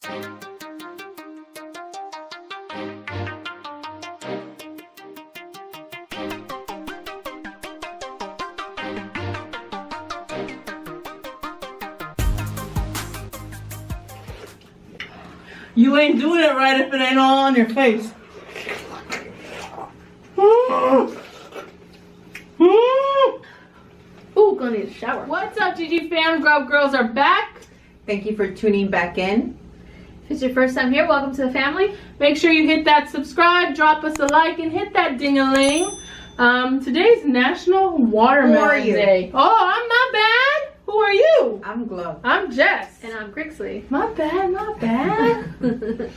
You ain't doing it right if it ain't all on your face. Ooh, gonna need a shower. What's up, GG fam? Grub Girls are back. Thank you for tuning back in. If it's your first time here, welcome to the family. Make sure you hit that subscribe, drop us a like, and hit that ding-a-ling. Today's National Watermelon Day. Oh, I'm not bad. Who are you? I'm Glow. I'm Jess. And I'm Grixley. Not bad, not bad.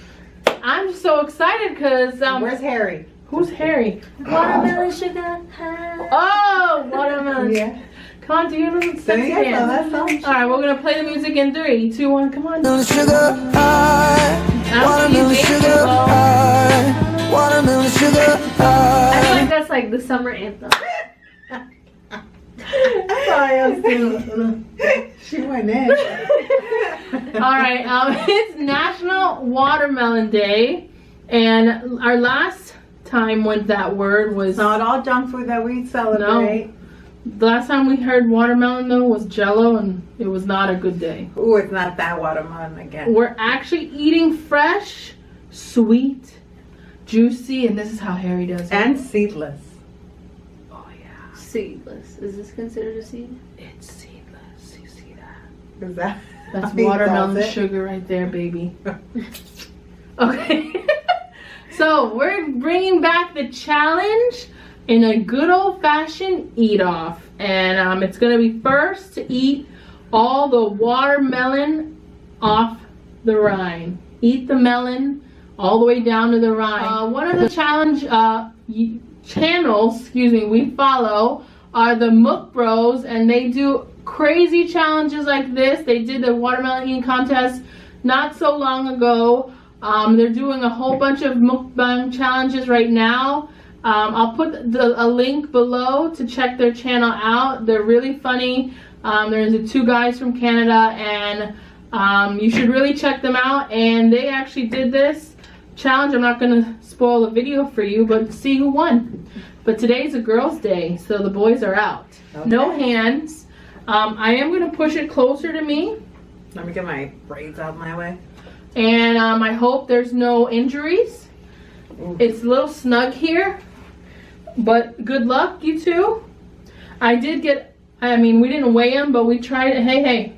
I'm so excited because Where's Harry? Who's Harry? Watermelon sugar high. Oh, watermelon. Yeah. Come on, do your little So sexy yeah, dance. so that's All right, we're gonna play the music in 3, 2, 1. Come on. Watermelon sugar high, watermelon sugar high, watermelon sugar I high. feel like that's like the summer anthem. She went in. All right, it's National Watermelon Day, and our last time when that word was Not all junk food that we celebrate. the last time we heard watermelon though was Jello, and it was not a good day. Ooh, it's not that watermelon again. We're actually eating fresh, sweet, juicy, and this is how Harry does it. And seedless. Oh yeah, Seedless. Is this considered a seed? it's seedless. You see that? Is that? That's He watermelon does it. sugar right there, baby. Okay. So we're bringing back the challenge in a good old-fashioned eat-off. And it's going to be first to eat all the watermelon off the rind. Eat the melon all the way down to the rind. One of the challenge channels, we follow are the Mook Bros, and they do crazy challenges like this. They did the watermelon eating contest not so long ago. They're doing a whole bunch of mukbang challenges right now. I'll put a link below to check their channel out. They're really funny. There's the 2 guys from Canada, and you should really check them out. And they actually did this challenge. I'm not going to spoil the video for you, but see who won. But today's a girls' day, so the boys are out. Okay. No hands. I am going to push it closer to me. Let me get my braids out of my way. And I hope there's no injuries. Ooh. It's a little snug here, but good luck, you two. I did get, we didn't weigh them, but we tried it. Hey,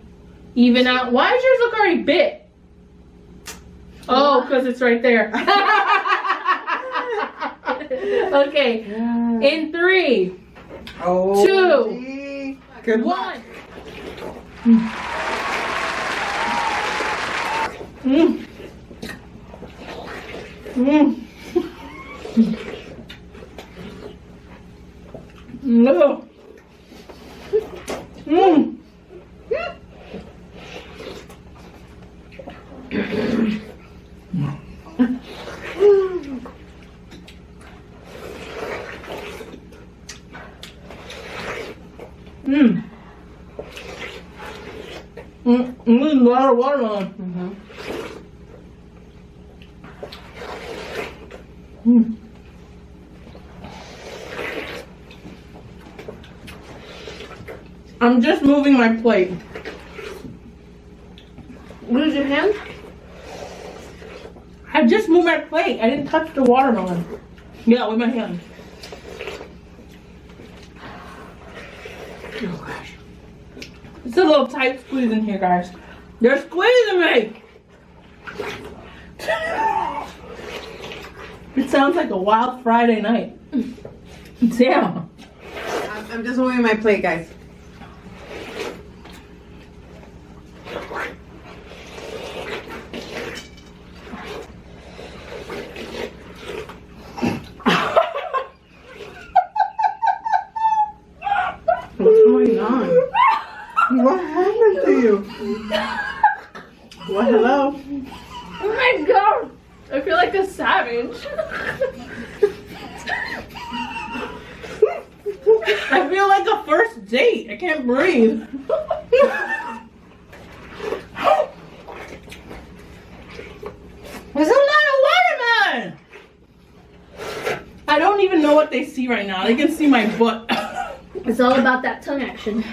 even out. Why does yours look already bit? Oh, because it's right there. Okay, in 3, Oh, 2, gee. Good luck. 1. Mm. No. There's a lot of watermelon. I'm just moving my plate. Lose your hand? I just moved my plate. I didn't touch the watermelon. Yeah, with my hand. Oh gosh. It's a little tight squeeze in here, guys. They're squeezing me! It sounds like a wild Friday night. Damn. I'm just moving my plate, guys. What's going on? What happened to you? Well, hello? Oh my god! I feel like a savage. I feel like a first date. I can't breathe. what they see right now. They can see my butt. It's all about that tongue action.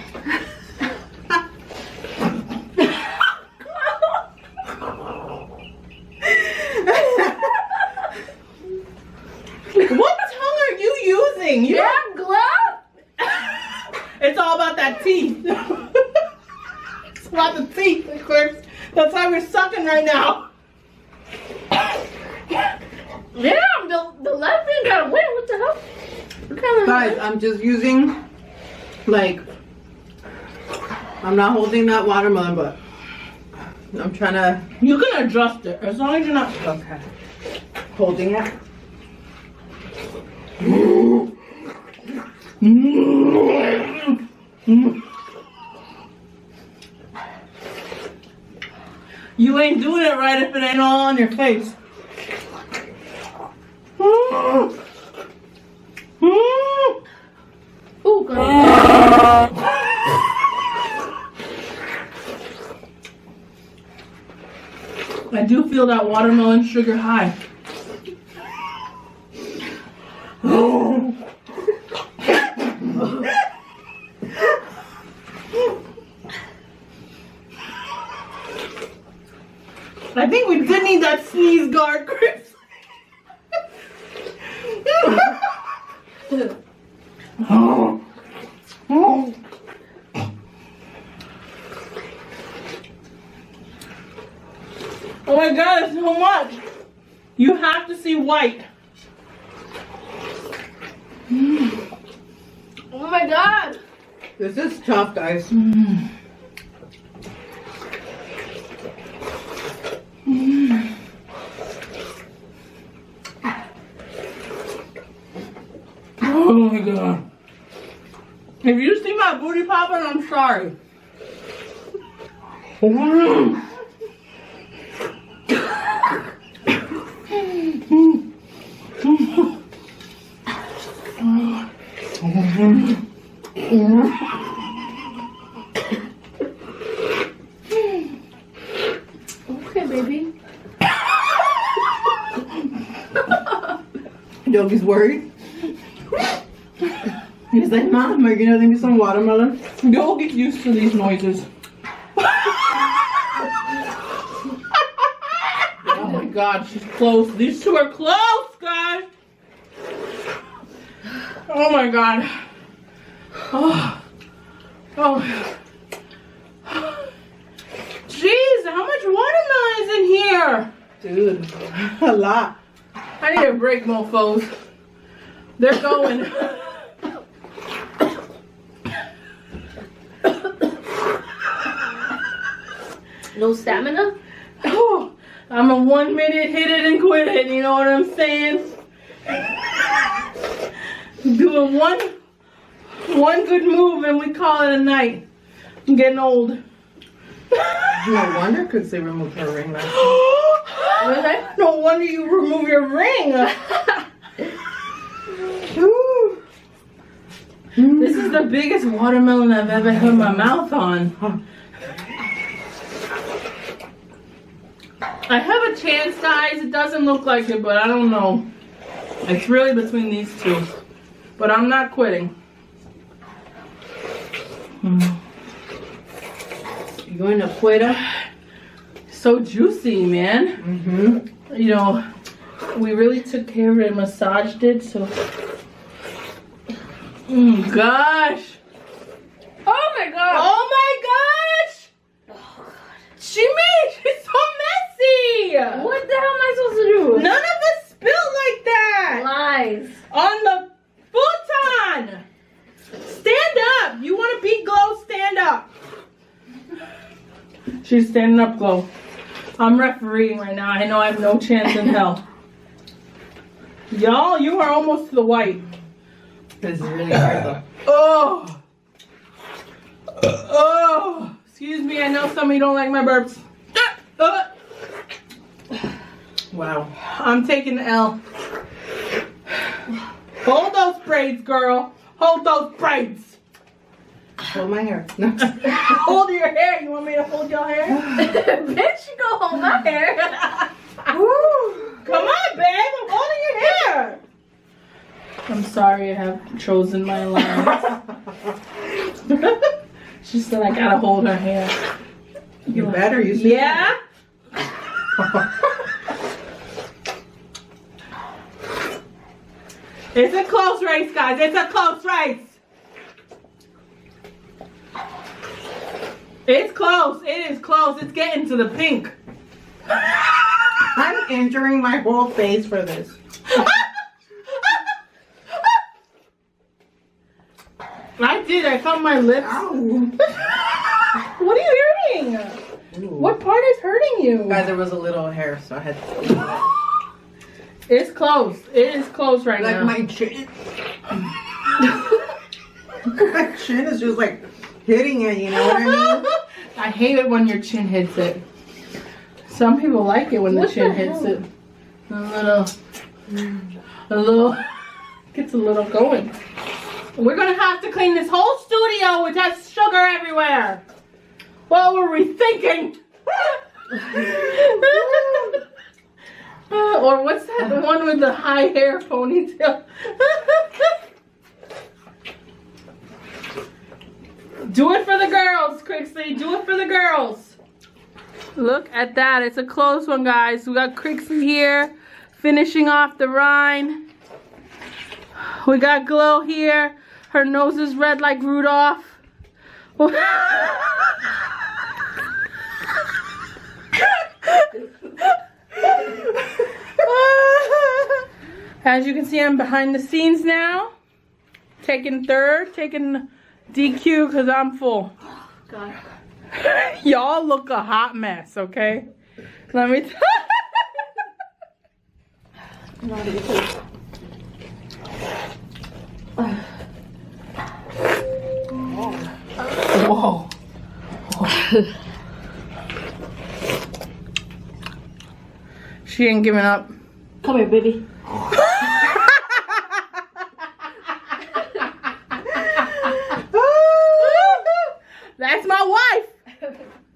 What tongue are you using? You Yeah, glove. It's all about that teeth. It's about the teeth, of course. That's why we're sucking right now. Yeah, the left hand got a win. What the hell? What kind of Guys, I'm just using, like, I'm not holding that watermelon, but I'm trying to. You can adjust it as long as you're not. Okay. Holding it. You ain't doing it right if it ain't all on your face. Oh god. I do feel that watermelon sugar high. I think we did need that sneeze guard, Chris. Oh my god, it's so much. You have to see white. Oh my god. This is tough, guys. Oh my god. If you see my booty popping, I'm sorry. Okay, baby. Yogi's worried. He's like, Mom, are you gonna leave me some watermelon? You'll get used to these noises. Oh my god, she's close. These two are close, guys. Oh my god. Oh. Oh. Jeez, how much watermelon is in here? Dude, a lot. I need a break, mofos. They're going. No stamina? Oh, I'm a 1 minute hit it and quit it, you know what I'm saying? Doing one good move and we call it a night. I'm getting old. No wonder, because they removed her ring last Really? No wonder you remove your ring. This is the biggest watermelon I've ever had my mouth on. I have a chance, guys. It doesn't look like it, but I don't know. It's really between these two. But I'm not quitting. You going to quit? So juicy, man. Mm-hmm. You know, we really took care of it and massaged it, so. Gosh. Oh my god. Oh my gosh. She made it so messy. What the hell am I supposed to do? None of us spilled like that. Lies. On the futon. Stand up. You want to beat Glow? Stand up. She's standing up, Glow. I'm refereeing right now. I know I have no chance in hell. Y'all, you are almost to the white. This is really hard, though. Oh. Oh. Excuse me. I know some of you don't like my burps. Wow. I'm taking the L. Hold those braids, girl. Hold those braids. Hold my hair. No. Hold your hair. You want me to hold your hair? Bitch, you go hold my hair. Come on, babe. I'm holding your hair. I'm sorry I have chosen my alliance. She said I gotta hold her hand. You better. You should. Yeah? It's a close race, guys. It's a close race. It's close. It is close. It's getting to the pink. I'm injuring my whole face for this. I did. I found my lips. Ow. What are you hurting? Ooh. What part is hurting you? Guys, there was a little hair, so I had to. It's close. It is close right Like now. my chin. My chin is just like hitting it, you know what I mean? I hate it when your chin hits it. Some people like it when the What chin the hits hell? it. A little, gets a little going. We're gonna have to clean this whole studio with that sugar everywhere. What were we thinking? Or what's that? The one with the high hair ponytail. Do it for the girls, Crixie. Do it for the girls. Look at that. It's a close one, guys. We got Crixie here finishing off the rind. We got Glow here. Her nose is red like Rudolph. As you can see, I'm behind the scenes now. Taking third, taking DQ because I'm full. God. Y'all look a hot mess, okay? Let me Whoa. She ain't giving up. Come here, baby. That's my wife.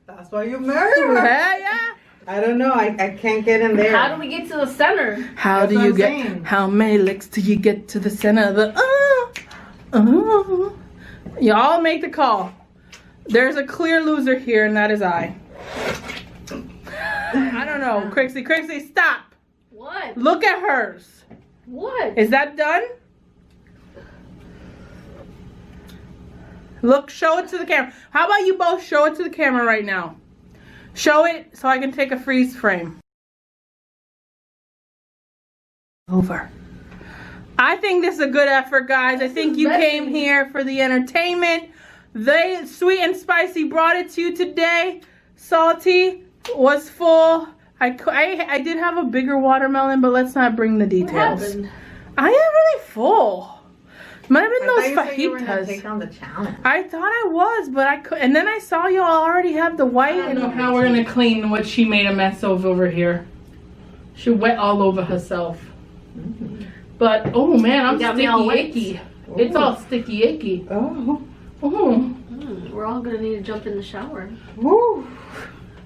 That's why you married her. Yeah, yeah. I don't know. I can't get in there. How do we get to the center? How That's do what you I'm get? saying. How many licks do you get to the center of the? Y'all make the call. There's a clear loser here, and that is I. I don't know, Crixie, stop. What? Look at hers. What? Is that done? Look, show it to the camera. How about you both show it to the camera right now? Show it so I can take a freeze frame. Over. I think this is a good effort, guys. I think you came here for the entertainment. They, Sweet and Spicy, brought it to you today. Salty was full. I did have a bigger watermelon, but let's not bring the details. What happened? I am really full. Might have been I those thought you said you were gonna fajitas. take on the challenge. I thought I was, but I could. And then I saw y'all already have the white. I don't know how we're gonna clean what she made a mess of over here. She wet all over herself. But oh man, I'm got me all sticky wet. icky. It's all sticky icky. Oh. Oh. We're all gonna need to jump in the shower. Woo.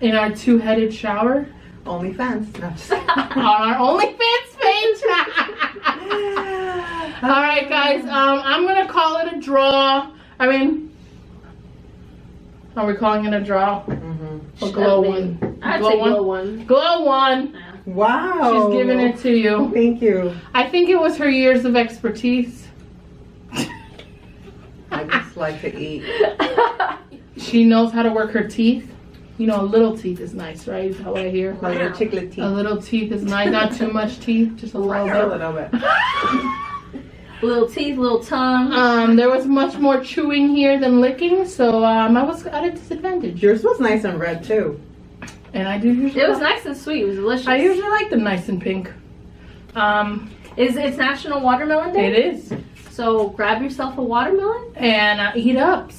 In our two-headed shower OnlyFans. No, just on our OnlyFans page. All right, guys. I'm gonna call it a draw. I mean, are we calling it a draw? Or glow one? I'd say glow one. Glow one. Yeah. Wow. She's giving it to you. Thank you. I think it was her years of expertise. I just like to eat. She knows how to work her teeth. You know, a little teeth is nice, right? Is that what I hear? Like your chiclet teeth. A little teeth is nice. Not too much teeth, just a little A bit. little bit. Little teeth, little tongue. There was much more chewing here than licking, so I was at a disadvantage. Yours was nice and red too. And I do usually. It was nice and sweet. It was delicious. I usually like them nice and pink. It's National Watermelon Day. It is. So grab yourself a watermelon. And eat up.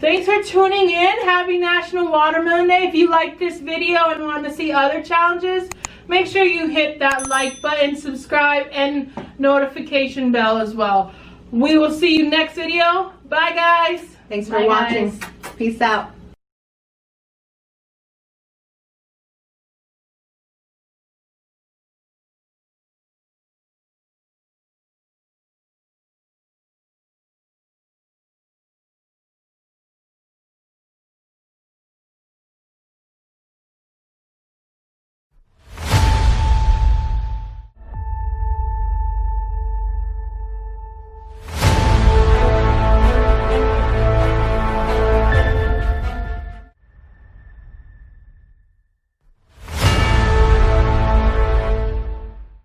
Thanks for tuning in. Happy National Watermelon Day. If you like this video and want to see other challenges, make sure you hit that like button, subscribe, and notification bell as well. We will see you next video. Bye, guys. Thanks for Bye, watching. guys. Peace out.